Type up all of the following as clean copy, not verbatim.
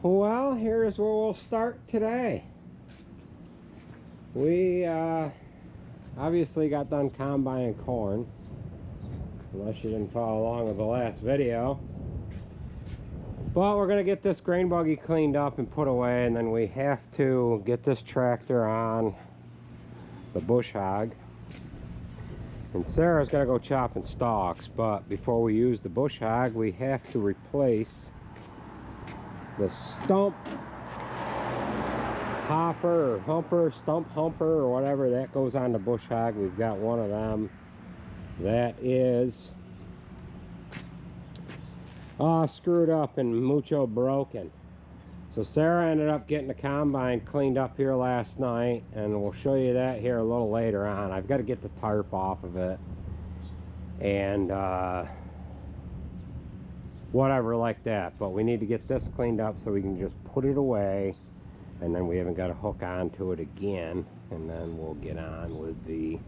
Well, here's where we'll start today. We obviously got done combining corn, unless you didn't follow along with the last video. But we're going to get this grain buggy cleaned up and put away, and then we have to get this tractor on the bush hog. And Sarah's going to go chopping stalks, but before we use the bush hog, we have to replace the stump hopper or humper, stump humper or whatever that goes on the bush hog. We've got one of them that is screwed up and mucho broken. So Sarah ended up getting the combine cleaned up here last night, and we'll show you that here a little later on. I've got to get the tarp off of it and whatever like that, but we need to get this cleaned up so we can just put it away, and then we haven't got to hook onto it again, and then we'll get on with the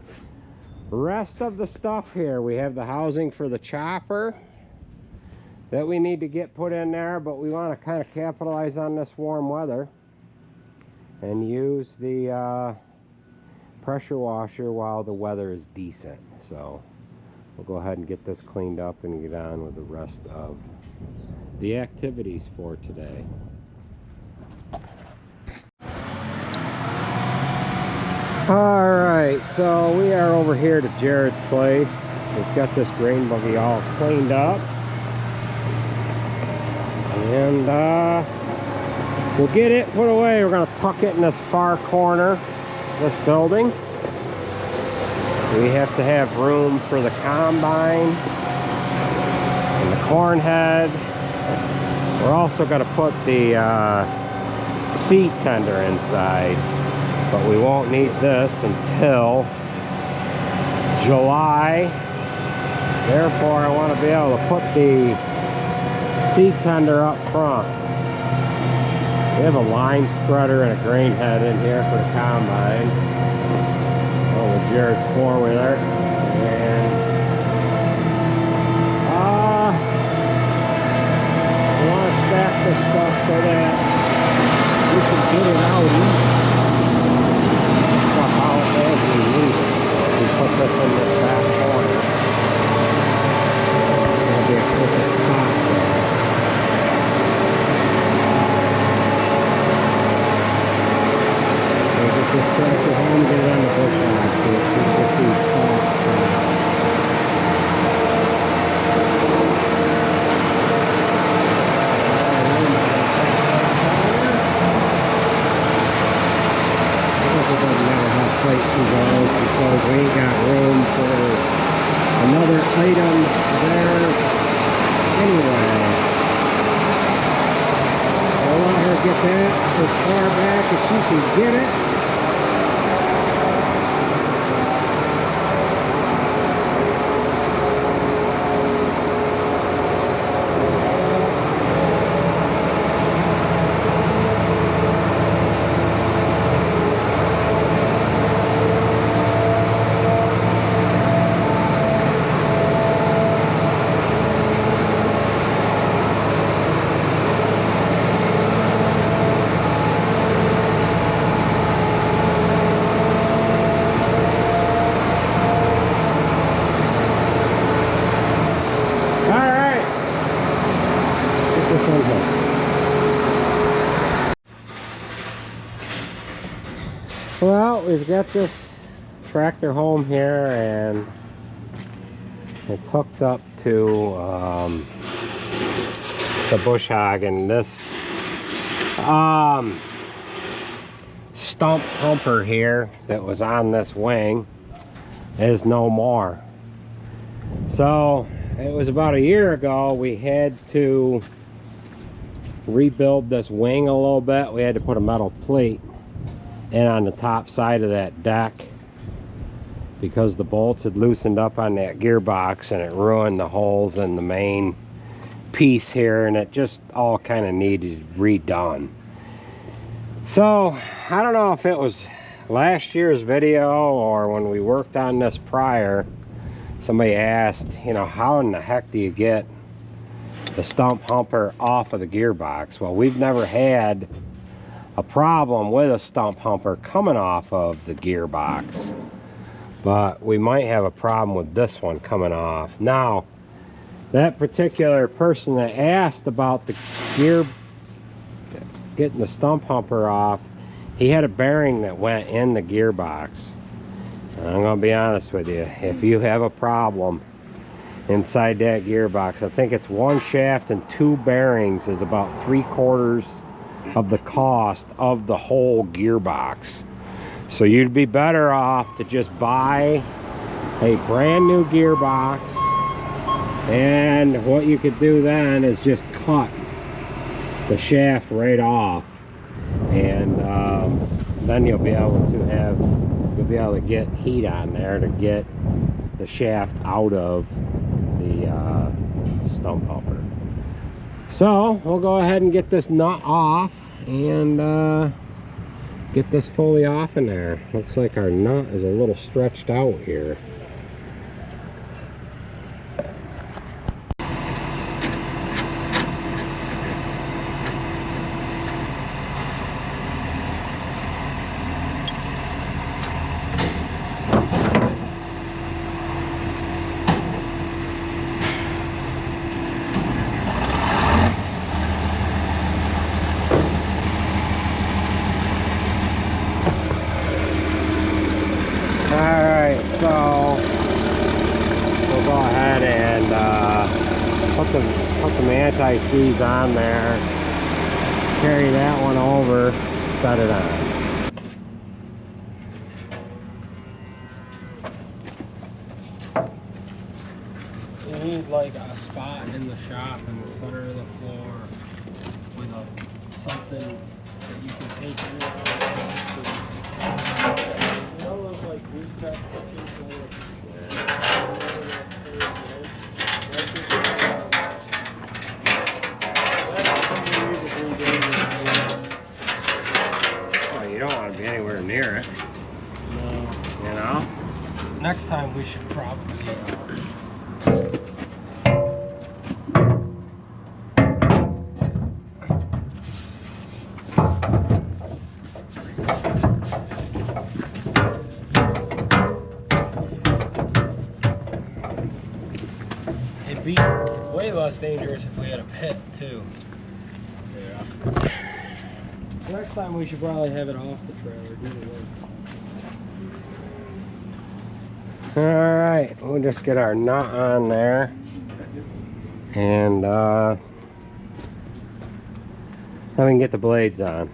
rest of the stuff here. We have the housing for the chopper that we need to get put in there, but we want to kind of capitalize on this warm weather and use the pressure washer while the weather is decent. So we'll go ahead and get this cleaned up and get on with the rest of the activities for today. Alright, so we are over here to Jared's place. We've got this grain buggy all cleaned up, and we'll get it put away. We're going to tuck it in this far corner of this building. We have to have room for the combine and the corn head. We're also going to put the seed tender inside, but we won't need this until July. Therefore, I want to be able to put the seed tender up front. We have a line spreader and a grain head in here for the combine. Oh, with Jared's four-wheeler. And we want to stack this stuff so that we can get it out easy. Stuff out as we need it. We put this in this back corner. It'll be a perfect spot there. Get this tractor home, get it on the bush hog so it can get these stalks I guess it doesn't matter how tight she goes because we ain't got room for another item there anyway. I'll let her get that as far back as she can get it. Well, we've got this tractor home here, and it's hooked up to the bush hog, and this stump humper here that was on this wing is no more. So it was about a year ago we had to rebuild this wing a little bit. We had to put a metal plate in on the top side of that deck because the bolts had loosened up on that gearbox, and it ruined the holes in the main piece here, and it just all kind of needed redone. So I don't know if it was last year's video or when we worked on this prior, somebody asked, you know, how in the heck do you get the stump humper off of the gearbox. Well, we've never had a problem with a stump humper coming off of the gearbox, but we might have a problem with this one coming off. Now, that particular person that asked about the gear, getting the stump humper off, he had a bearing that went in the gearbox. And I'm gonna be honest with you, if you have a problem inside that gearbox, I think it's one shaft and 2 bearings is about 3/4 of the cost of the whole gearbox. So you'd be better off to just buy a brand new gearbox, and what you could do then is just cut the shaft right off, and then you'll be able to get heat on there to get the shaft out of the stump humper. So we'll go ahead and get this nut off and get this fully off in there. Looks like our nut is a little stretched out here. So we'll go ahead and put some anti-seize on there, carry that one over, set it on. You need like a spot in the shop in the center of the floor with something that you can take in and out. You know those like reset pictures? Well, you don't want to be anywhere near it. No. You know? Next time we should probably it'd be way less dangerous if we had a pit too. Yeah. Next time we should probably have it off the trailer. Alright, we'll just get our nut on there and then we can get the blades on.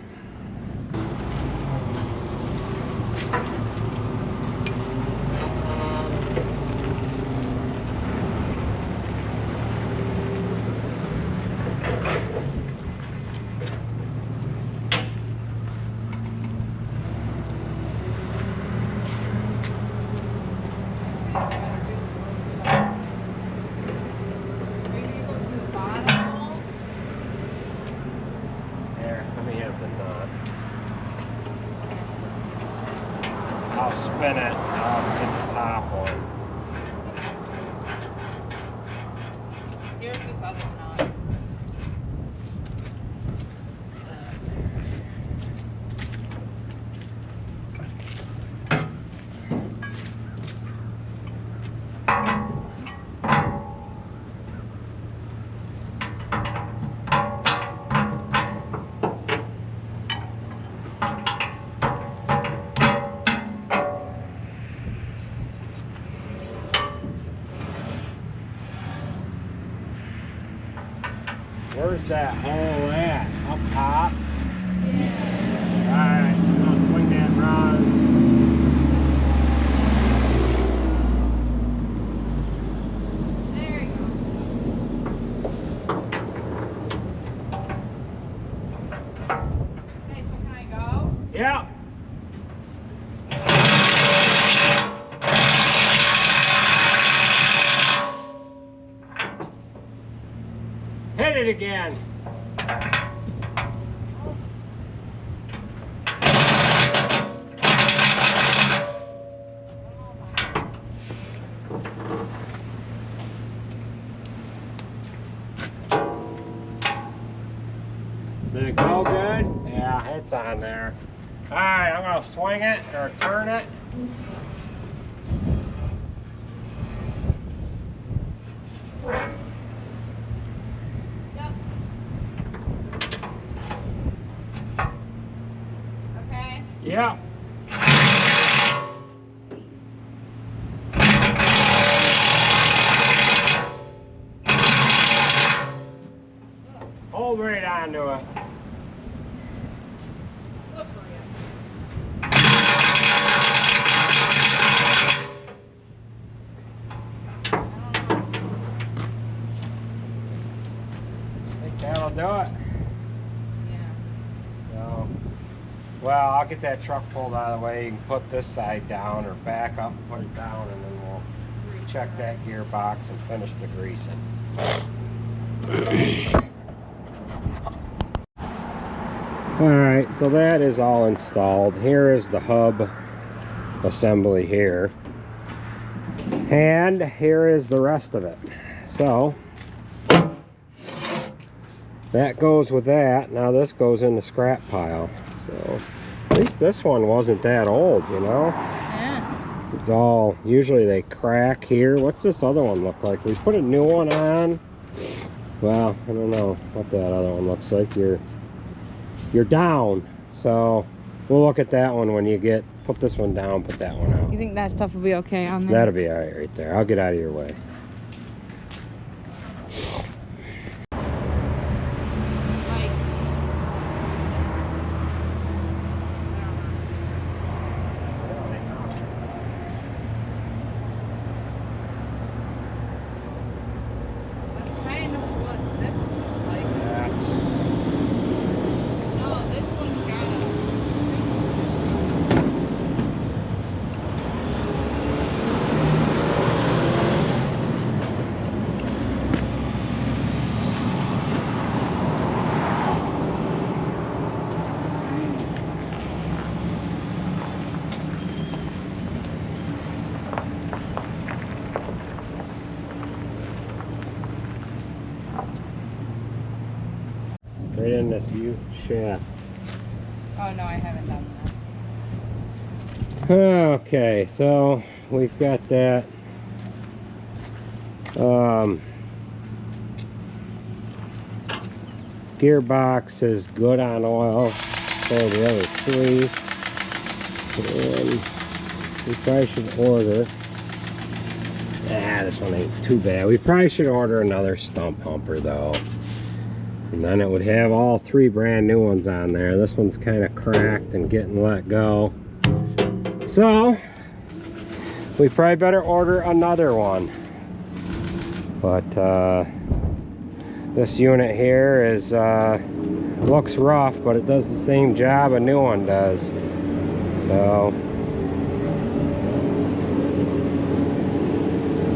I'll spin it, I'll get the top one. Here's this other knot. Where's that hole at? Up top? Yeah. Alright, I'll swing that rod. There you go. Okay, so can I go? Yep. Hit it again. Did it go good? Yeah, it's on there. Alright, I'm gonna swing it or turn it. Yep. Okay. Yep. Hold right onto it. Slippery. I think that'll do it. Yeah. So, well, I'll get that truck pulled out of the way. You can put this side down or back up and put it down, and then we'll check that gearbox and finish the greasing. Alright, so that is all installed. Here is the hub assembly here. And here is the rest of it. So, that goes with that. Now this goes in the scrap pile. So, at least this one wasn't that old, you know? Yeah. It's all, usually they crack here. What's this other one look like? We put a new one on. Well, I don't know what that other one looks like. You're down. So we'll look at that one when you put this one down, put that one out. You think that stuff will be okay on there? That'll be all right there. I'll get out of your way. Right in this U-shaft. Oh no, I haven't done that. Okay, so we've got that. Gearbox is good on oil. So the other three. And we probably should order. This one ain't too bad. We probably should order another stump humper though. And then it would have all three brand new ones on there. This one's kind of cracked and getting let go. So, we probably better order another one. But, this unit here is, looks rough, but it does the same job a new one does. So,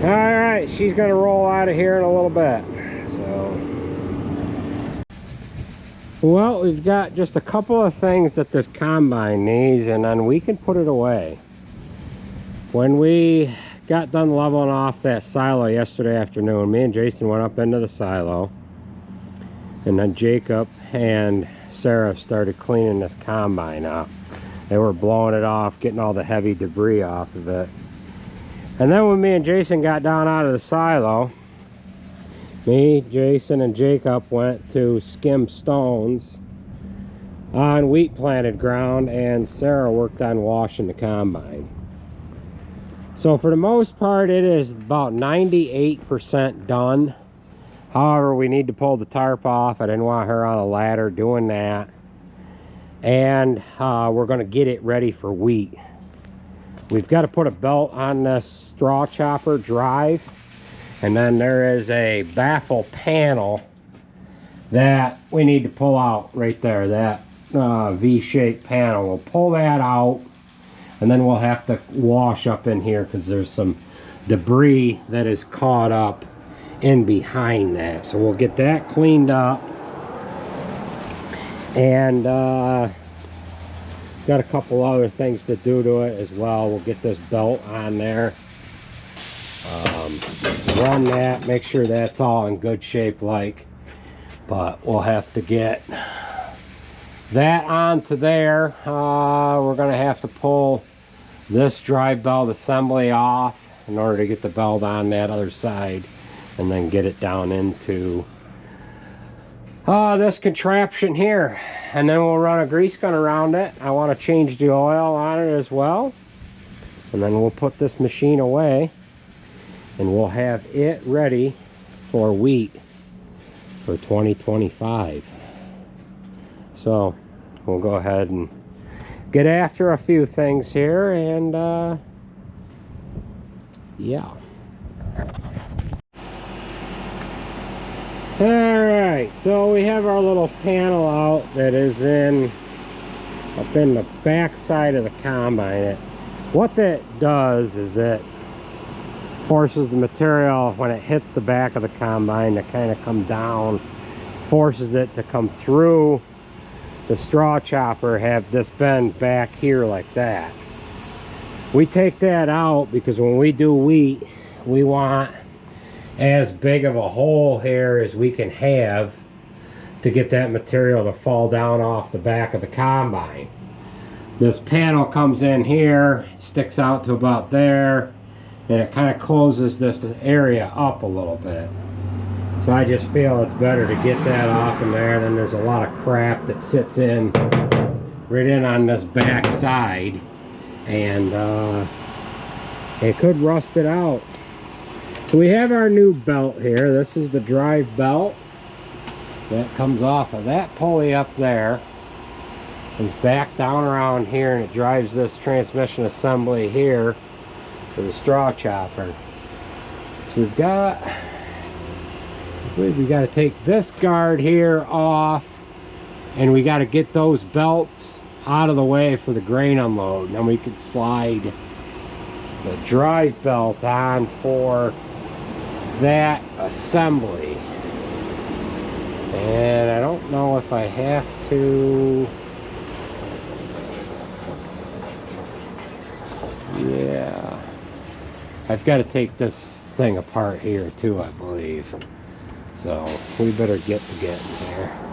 alright, she's gonna roll out of here in a little bit. So, well, we've got just a couple of things that this combine needs, and then we can put it away. When we got done leveling off that silo yesterday afternoon, me and Jason went up into the silo, and then Jacob and Sarah started cleaning this combine up. They were blowing it off, getting all the heavy debris off of it. And then when me and Jason got down out of the silo, me, Jason, and Jacob went to skim stones on wheat planted ground, and Sarah worked on washing the combine. So for the most part, it is about 98% done. However, we need to pull the tarp off. I didn't want her on a ladder doing that. And we're going to get it ready for wheat. We've got to put a belt on this straw chopper drive. And then there is a baffle panel that we need to pull out right there. That V-shaped panel. We'll pull that out. And then we'll have to wash up in here because there's some debris that is caught up in behind that. So we'll get that cleaned up. And got a couple other things to do to it as well. We'll get this belt on there. Run that, make sure that's all in good shape, but we'll have to get that onto there. We're going to have to pull this drive belt assembly off in order to get the belt on that other side, and then get it down into this contraption here, and then we'll run a grease gun around it. I want to change the oil on it as well, and then we'll put this machine away and we'll have it ready for wheat for 2025. So we'll go ahead and get after a few things here, and yeah. Alright, so we have our little panel out that is up in the back side of the combine. What that does is it forces the material, when it hits the back of the combine, to kind of come down, forces it to come through the straw chopper, have this bend back here like that. We take that out because when we do wheat, we want as big of a hole here as we can have to get that material to fall down off the back of the combine. This panel comes in here, sticks out to about there, and it kind of closes this area up a little bit. So I just feel it's better to get that off in there. Then there's a lot of crap that sits in right in on this back side, and it could rust it out. So we have our new belt here. This is the drive belt that comes off of that pulley up there, comes back down around here, and it drives this transmission assembly here to the straw chopper. So we've got, I believe we got to take this guard here off, and we got to get those belts out of the way for the grain unload. And then we could slide the drive belt on for that assembly. And I don't know if I have to. Yeah, I've got to take this thing apart here too, I believe. So we better get to getting there.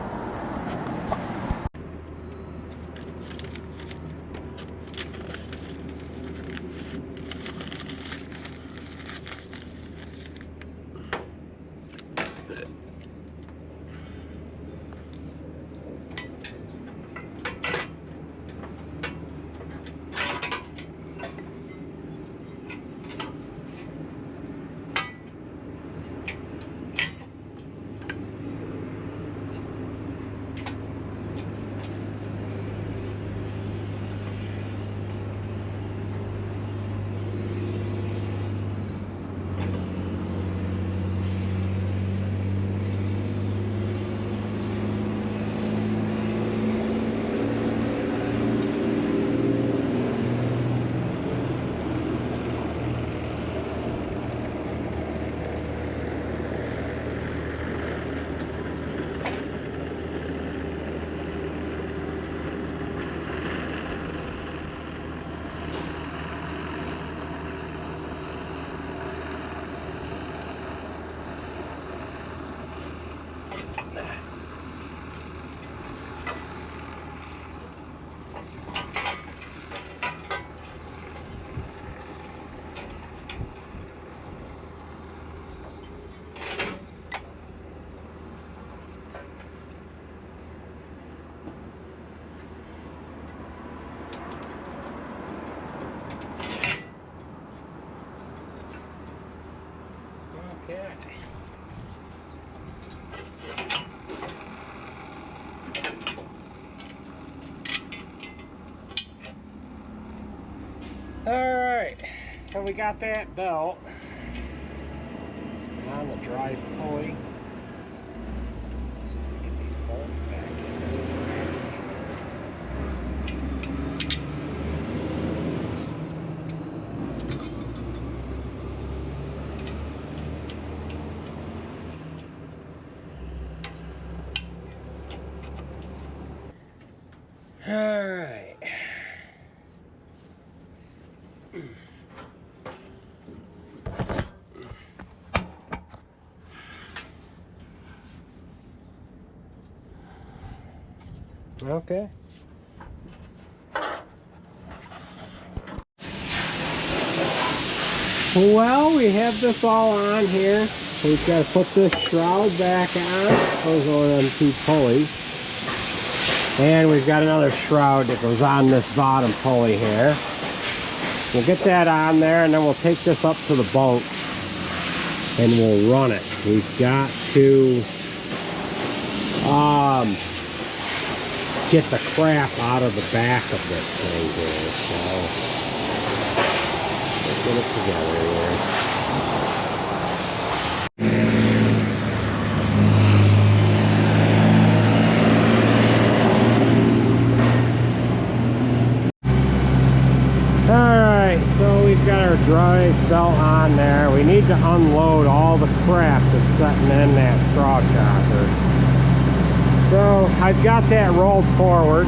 Okay. Alright, so we got that belt on the drive pulley. So we get these bolts back in. Alright. Okay. Well, we have this all on here. We've got to put this shroud back on. Those are them 2 pulleys. And we've got another shroud that goes on this bottom pulley here. We'll get that on there, and then we'll take this up to the boat and we'll run it. We've got to get the crap out of the back of this thing here. So let's get it together here. So we've got our drive belt on there. We need to unload all the crap that's sitting in that straw chopper. So I've got that rolled forward.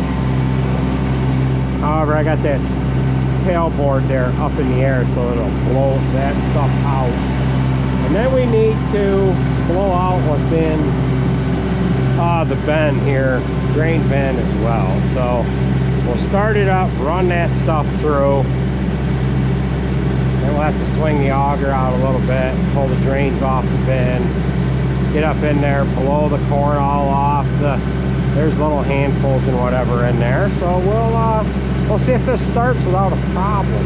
However, I got that tailboard there up in the air so it'll blow that stuff out. And then we need to blow out what's in the bin here, drain bin as well. So we'll start it up, run that stuff through. Then we'll have to swing the auger out a little bit, pull the drains off the bin, get up in there, blow the corn all off. There's little handfuls and whatever in there. So we'll see if this starts without a problem.